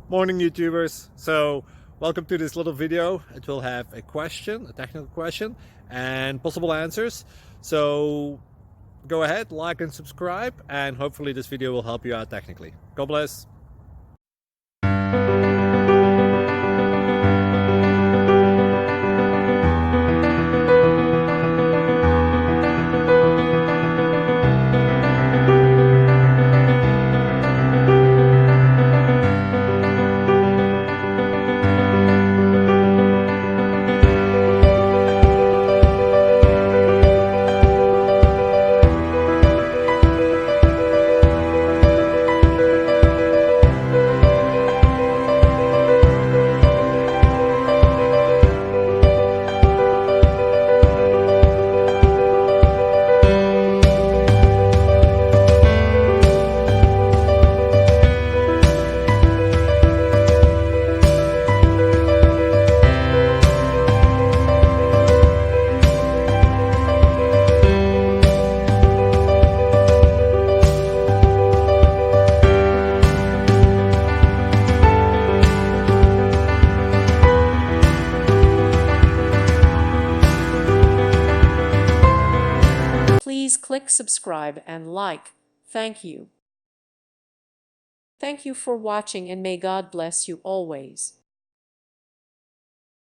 Morning YouTubers. So welcome to this little video. It will have a question, a technical question, and possible answers. So go ahead, like and subscribe, and hopefully this video will help you out technically. God bless. Please click subscribe and like. Thank you. Thank you for watching and may God bless you always.